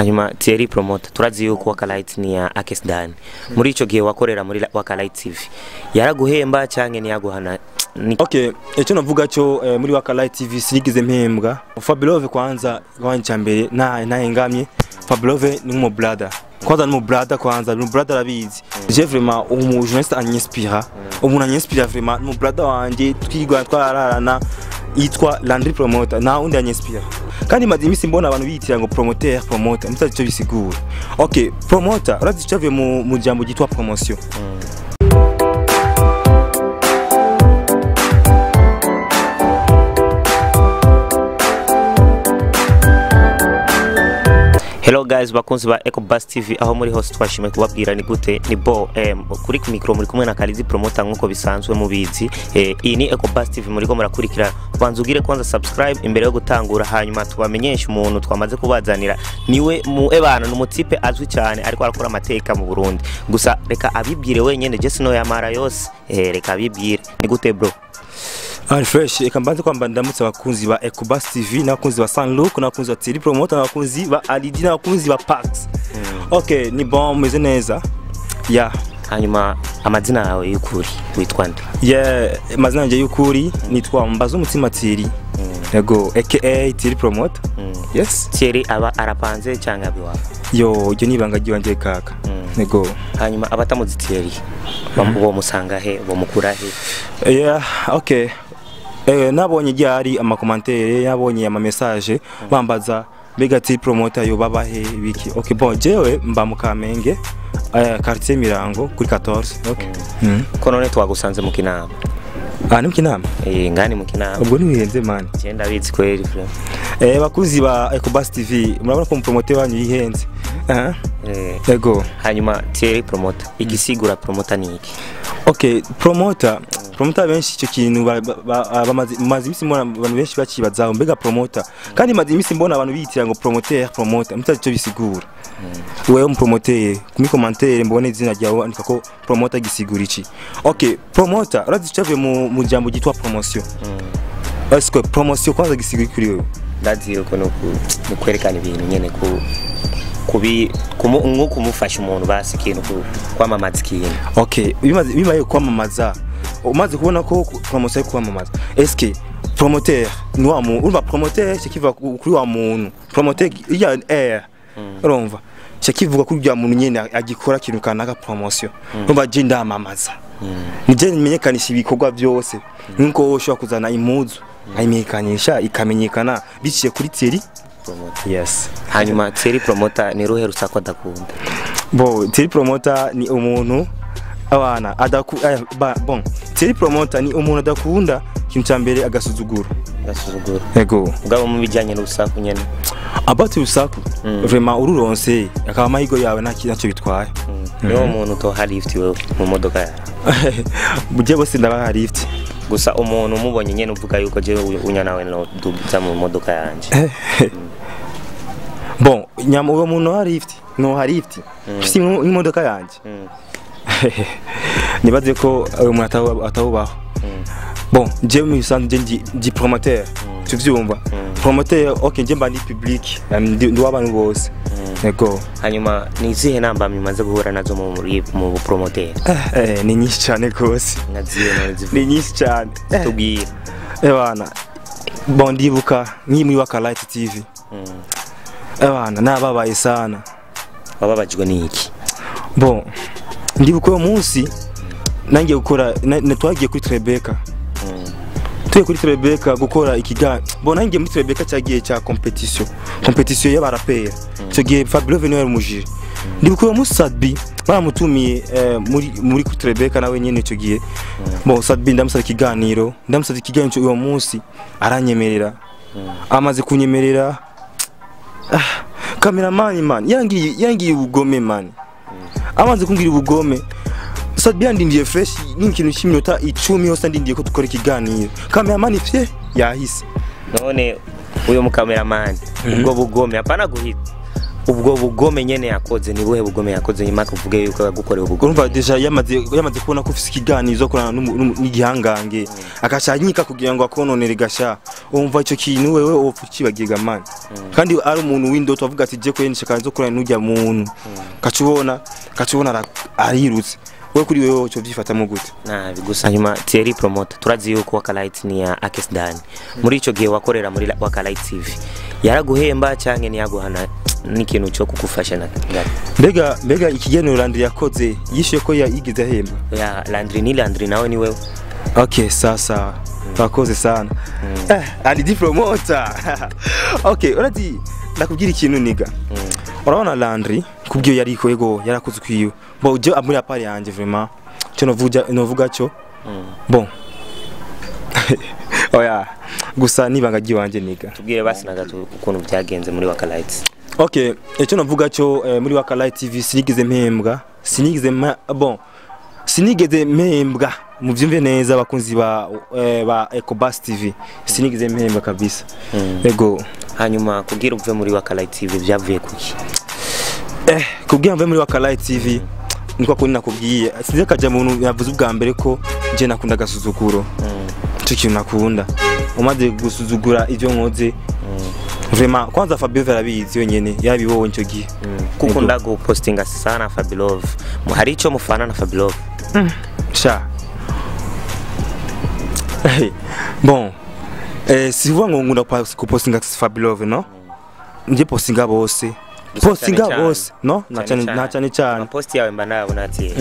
Hanyuma Thierry Promoter turazi yuko Wakalight ni ya Akesdan. Muri ico gihe wakorera muri Wakalight TV. Yaraguhemba canke ni yaguhana? Okay, echo navuga cyo muri Wakalight TV sinigize mpembwa. Fabulove kwanza kwanja mbere nahengamye. Fabulove ni mu brother. Kwanza ni mu brother kwanza, ni brother rabizi. Je vraiment umu journaliste anyinspira. Umuntu anyinspira vraiment mu brother wanje twigwa twararana yitwa Landry Promoter na undi anyinspira. Kandi maze imisi mbona abantu bitira ngo promoter mutazi cyo bisigura. Okay, promoter urazi cyo mu jambo gitwa promotion. Hello guys, bakunzi ba EcoBuzz TV aho muri host twashimye kubabwira ni gute ni bo kuri micro muri kumwe na Kalizi Promoter nkuko bisanzwe mubizi. Iyi ni EcoBuzz TV muri ko murakurikira. Banzugire kwanza subscribe imbere yo gutangura, hanyuma tubamenyesha umuntu twamaze kubazanira niwe mu ebana n'umutipe azwi cyane ariko arakora amateka mu Burundi. Gusa reka abibwire wenyene je sino yamara yose. Reka abibwire ni gute bro? Fresh ekambanze kwamba ndamutse abakunzi ba EcoBuzz TV n'abakunzi ba Sanlook n'abakunzi ba Thierry Promoter n'abakunzi ba Alidi n'abakunzi ba Pax. Okay, ni bon meze neza. Yeah. Hanyuma amazina yawe y'ukuri witwa nde? Yeah, amazina yanjye y'ukuri nitwa Mbazo Mutima Thierry. Yego aka Thierry Promoter. Yes. Thierry aba arapanze cyangwa biwawe? Yo, je nibanga giwanje kaka. Yego. Hanyuma abatamuzi Thierry bambo musanga he bomukura he? Yeah, okay. Nabonye ryari amakomantere, yabonye ama message bambaza mbega Thierry Promoter yo babahe biki. Okay, bon jewe mba mu Kamenge quartier Mirango kuri 14. Okay. Ko none twagusanze mu Kinama. Ni mu Kinama? Ngani mu Kinama. Ubwo nihenze man. Cyenda bitsi kweri frère. Bakuzi ba EcoBuzz TV murabona ko promoter wanyu yihenze. Yego. Hanyuma Thierry Promoter igisigura promoter ni iki? Okay, promoter benshi cyo kintu bamaze imisi mbona abantu benshi bakibazaho mbega promoter, kandi maze imisi mbona abantu bitira ngo promoter mutazi cyo bisigura. Wewe promoter kumi commentaire mbone izina ryawe andika ko promoter gisigura iki. Okay, promoter urazi cyo mu jambo gitwa promotion. Est-ce que promotion kwanza gisigura kuri wewe? Ndazi yuko no kwerekana ibintu nyene kubi kumufasha umuntu basi kintu kwamamaza ikintu. Okay, bimaye kwamamaza umaze kubona ko promotion yo kwamamaza. Est-ce que promoter ni wa muntu urba promoter kiva kuri wa muntu promoter ya urumva kivuga kuri ya muntu nyene agikora kintu kanaka promotion urba je ndamamaza nije menyekanisha ibikorwa byose nko ushobora kuzana impuzu ayimenyekanisha ikamenyekana biciye kuri Thierry Promoter. Yes. Hanyuma Thierry Promoter ni ruhe rusako adakunda? Bo Thierry Promoter ni umuntu abana bon Thierry Promoter ni umuntu adakunda kintu cyambere agasuzuguro. Yego. Ugabo mu bijyanye n'urusaku nyene. Abati urusaku vraiment ururonse akaba amahigo yawe nacyo bitwaye. Niwo umuntu to hari lift wewe mu modoka yawe. Buje bose ndaba hari lift. Gusa umuntu umubonye nyene uvuga yuko je unya nawe no duza mu modoka yanje. Bon, nyama uwo muntu hari lift. No hari lift. Fisi imodoka yanje. Nibaze ko umuntu atawubaho. Bon, je mu bisanzwe ndi promoter. Tuvyumva. Promoter okay nje mba ni public. Ndi wabantu bose. Yego. Hanyuma ni zihe namba mimaze guhura nazo mu promoter? Ni nyinshi cyane rwose. Ni nyinshi cyane. Tubwire. Bana. Bon ndibuka muri Wakalight TV. Bana nababaye sana. Wababajwe ni iki? Bon ndibuka uwo munsi nangiye gukora twagiye kuri Trebeka. Kuri Trebeka gukora ikiga bona ngiye muri Trebeka cyagiye cya competition y'abarapera cyo gihe Fabulove niwe umujiri ndibuko mu Sadbi baramutumiye muri kuri Trebeka nawe nyene cyo gihe bon Sadbi ndamusaba ikiganiro cyo uwo munsi aranyemerera amaze kunyemerera cameraman man yangiye ubugome man amaze kumbwira ubugome Sadbi ndindiye fresh n'ikintu cy'iminota 10 hose ndindiye ko dukora ikiganiro cameraman ifye yahise none uyo mu cameraman ubwo bugome apana guhita ubwo bugome nyene yakoze ni buhe bugome yakoze nyuma kuvuga yuko yagukoreye ubugome urumva deja yamaze kubona ko ufise ikiganizo korana n'igihangange akashanyika kugira ngo akononere gasha umva ico kintu wewe ofukibagiga man kandi ari umuntu w'indoto avuga ati je kwenisha kanzo korana n'ujya muntu kacubona arirutse we kuri wewe cyo byifatamo gute nabi gusa nyuma Thierry Promoter turazi yuko Wakalight ni ya Akesdan muri ico gihe wakorera muri Wakalight TV yaraguhemba canke ni yaguhana n'ikintu cyo kugufasha na mbega ikigenero Landry yakoze yishuye ko yigize ahemba ya Landry nawe ni wewe okay sasa bakoze sana ali Promoter okay urati nakubwira ikintu niga urabona Landry kubwiyo yari ko yego yarakoze kwiyo bo je amuri apari yanje vraiment cyo novuga cyo bon oya gusa nibanga giwanje niga tubwire basi nagatu ukuntu byagenze muri Wakalight okay icyo navuga cyo muri Wakalight TV sinigeze mpembwa sinigeze mpembwa mu byumve neza abakunzi ba Ecobus TV sinigeze mpembwa kabisa yego hanyuma kugira uve muri Wakalight TV byavuye kuki kugira mve muri Wakalight TV niko ko nakubwiye sinze kaje muntu yavuze ubwa mbere ko je nakunda gasuzuguro cyo kintu nakunda umaze gusuzugura ivyo nkoze vraiment kwanza Fabio Verabizi yonyene yabibonye cyo gihe kuko ndago postinga sana Fabio hari ico mufana na Fabio sha bon si vuga ngo ngunda postinga Fabio no nje postinga bose no na cyane post yawe mba nabona ati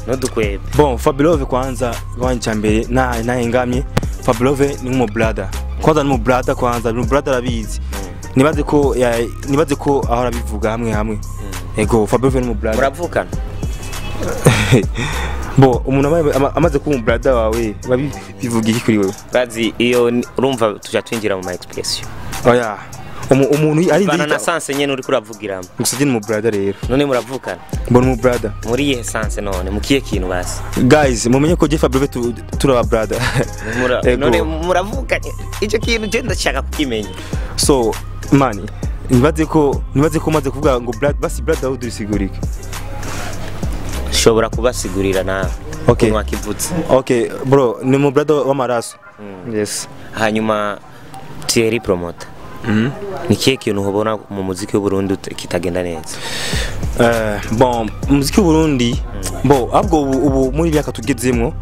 no dukwebe bon Fabio kwanza wanje mbere na engamye Fabio ni mu brother kwanza ni mu brother kwanza ni brother arabizi nibaze ko ahora bivuga hamwe ego Fabio ni mu brother muravukana bo umuntu amaze kuba mu brother wawe bivuga iki kuri wewe bazi iyo urumva tuja twinjira mu expression oya umuntu ari bana na sanse nyene uri kuravugiramo gusije ni mu brother rero none muravukana mbona mu brother muri ye sanse none mukiye kintu basi guys mumenye ko je Fabio turaba brother none muravukanye ico kintu je ndashaka kukimenya so mani nibaze ko maze kuvuga ngo basi brother udusigurike shobora kubasigurira na okay wakivutse okay bro ni mu brother w'amaraso yes hanyuma Thierry Promoter ni kihe kintu ubona mu muziki w'u Burundi kitagenda neza bon umuziki w'u Burundi abwo ubu muri byaka tugezemo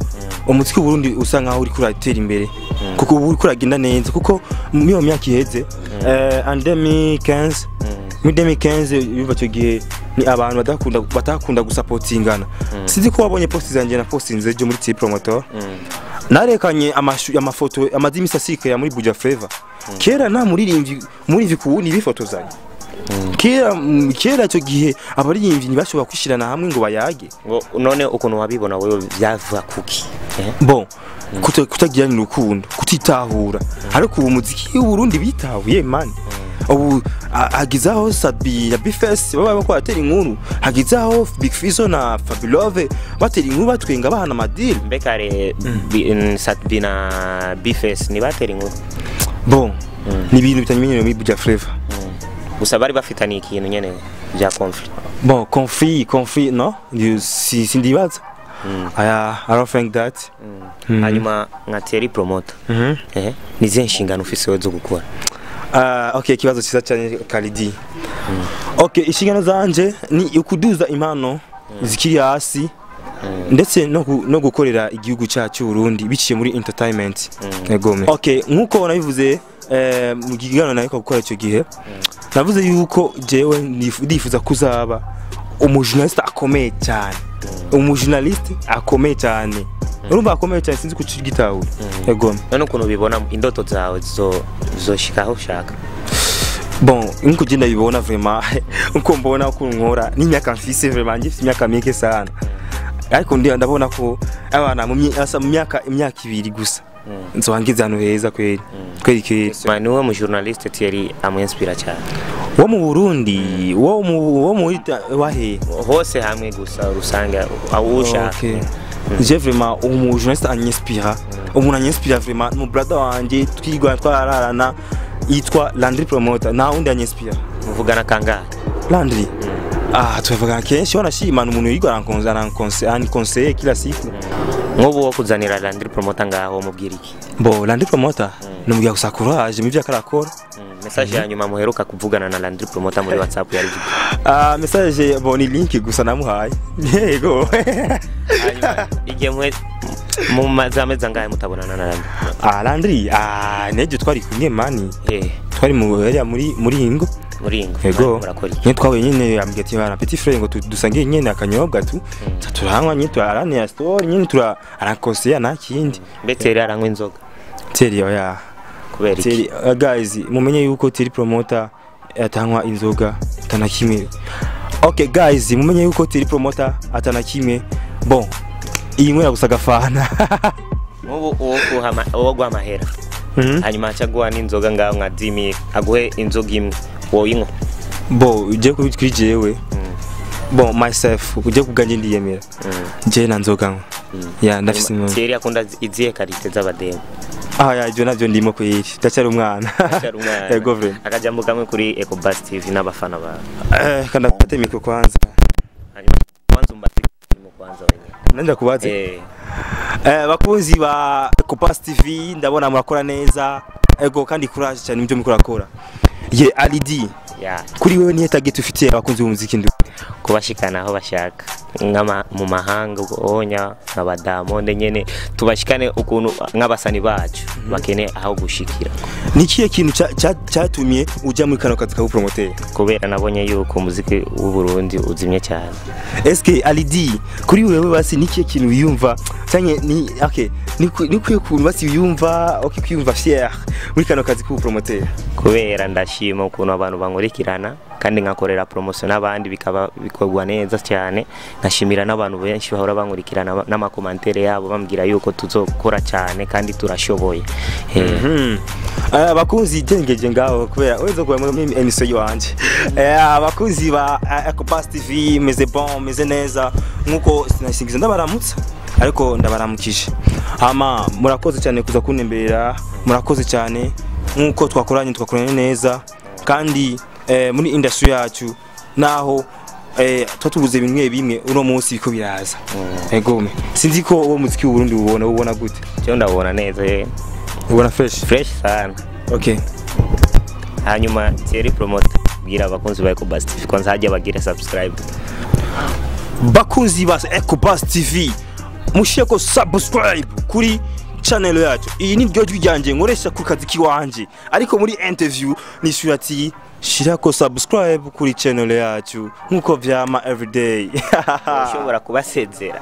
umuziki w'u Burundi usanga aho uri kuratera imbere kuko ubu uri kuragenda neza kuko mu myaka iheze en 2015 biva cyo gihe ni abantu batakunda gusupportingana sinzi ko wabonye post zanje na postinze je muri Thierry Promoter narekanye amafoto amazimi sasika ya muri Buja Flavor kera nta muri kuwuni bifotozanya kera cyo gihe abaririmbyi ntibashobora kwishirana hamwe ngo bayage none ukuntu wabibona wewe byava kuki bon kutagira n'urukundo kutitahura ariko ubu muziki w'u Burundi bitahuye man ubu hagizaho Sabi ya Bifes baba bakwatera inkuru hagizaho Big Fizzo na Fabio batera inkuru batwenga bahana madil mbekare Sabi na Bifes ni batera inkuru bon ni ibintu bitanyemeye muri Buja Flavor gusa bari bafitani ikintu nyene bya conflict bon conflict no si ndibaza I don't think that hanyuma nka Thierry Promoter nize nshingano ufise zo gukora okay kibazo cyiza cyane Kalidi okay inshingano zanje ni ukuduza impano zikiri hasi ndetse no gukorera igihugu cyacu Burundi biciye muri entertainment egome okay nkuko nabivuze mu gigano nayo gukora cyo gihe navuze yuko jewe ndifuza kuzaba umujournaliste akomeye cyane umujournaliste akomeye cyane urumva akomeye cyane sinzi kucira gitawe egome none ukuntu bibona indoto zawe zoshikaho ushaka bon nkuko genda bibona vraiment uko mbona ko nkora n'imyaka mfise vraiment ngifite imyaka mike sana ariko ndabona ko abana mu myaka ibiri gusa nzohangiza hano heza kweli mani wo mu journaliste Thierry amuinspira cyane wo mu Burundi wo mu wahe hose hamwe gusa rusanga awusha je vraiment umu journaliste anyinspira umuntu anyinspira vraiment mu brother wanje twigwa twararana yitwa Landry Promoter na undi anyinspira muvugana kangahe Landry tuvuga kenshi wanashimana umuntu yigo arankonseiller kila siku nk'ubu wo kuzanira Landry promoter ngaho mubwira iki bo Landry promoter numubwira gusa courage mu byo akarakora message ya nyuma muheruka kuvugana na Landry promoter muri WhatsApp yari message bo ni link gusa namuhaye yego igihe mu mazameza ngahe mutabonana na Landry neje twari kumwe mani twari mu area muri Ingo yego nye twawe nyine yambwiye ati bana petit frère ngo dusangiye nyine akanyobwa turanywa nyine turarane ya story nyine arankosea nta kindi mbeteri aranywa inzoga teri oya kubera iki guys mumenye yuko teri promoter atanywa inzoga atanakimwe okay guys mumenye yuko teri promoter atanakimwe bon iyi nkora gusaga fana ubu uwo gwa mahera hanyuma cyagwa n'inzoga ngaho nka Dimi aguhe inzoga imwe woyinwa bo uje kuri jewe bon myself uje kuganje ndiyemera je na nzoga nko ya ndafise inko Thierry akunda izihe karite z'abademu ya ibyo navyo ndimo kwiri ndacyari umwana yego vre akajambo kamwe kuri EcoBuzz TV n'abafana ba kana pate mikro kwanza hanyuma kwanza umbati mu kwanza wenyewe nenda kubaze bakunzi ba EcoBuzz TV ndabona murakora neza ego kandi courage cyane ibyo mukorakora ye Alidi kuri wewe niye target ufitiye abakunzi b'umuziki ndu kubashikana aho bashaka nkama mu mahanga onya nk'abadamonde nyene tubashikane ukuntu nk'abasani bacu bakene aho gushikira nikiye kintu cyatumye ujya muri kano kazi ka promoter kubera nabonye yuko umuziki w'u Burundi uzimye cyane eske Alidi kuri wewe basi nikiye kintu yumva cyane ni okay nikwiye kuntu basi yumva okay kwiyumva fier muri kano kazi ka promoter kubera ndashima ukuntu abantu bankurikirana kandi ngakorera promotion n'abandi bikaba bikorwa neza cyane nkashimira n'abantu benshi bahora bankurikirana n'amakomantere yabo bambwira yuko tuzokora cyane kandi turashoboye abakunzi dengeje ngaho kubera uzo kwa muri emission yanje abakunzi ba EcoBuzz TV meze bon meze neza nkuko sinasingiza ndabaramutsa ariko ndabaramukije murakoze cyane kuza kunembera murakoze cyane nkuko twakoranye neza kandi muri industry yacu naho twatubuze bimwe uno munsi biko biraza ego sinzi ko uwo muziki w'u Burundi ubona gute cyo ndabona neza ubona fresh sana okay hanyuma Thierry promoter bwira abakunzi ba EcoBuzz TV kwanza hajya bagira subscribe bakunzi ba EcoBuzz TV musheko subscribe kuri channel yacu iyi ni byo ryanje nkoresha ku kazi kiwanje ariko muri interview nishura ati shirako subscribe kuri channel yacu nkuko vyama everyday ushobora kubasezera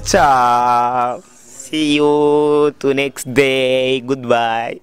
ciao see you to next day goodbye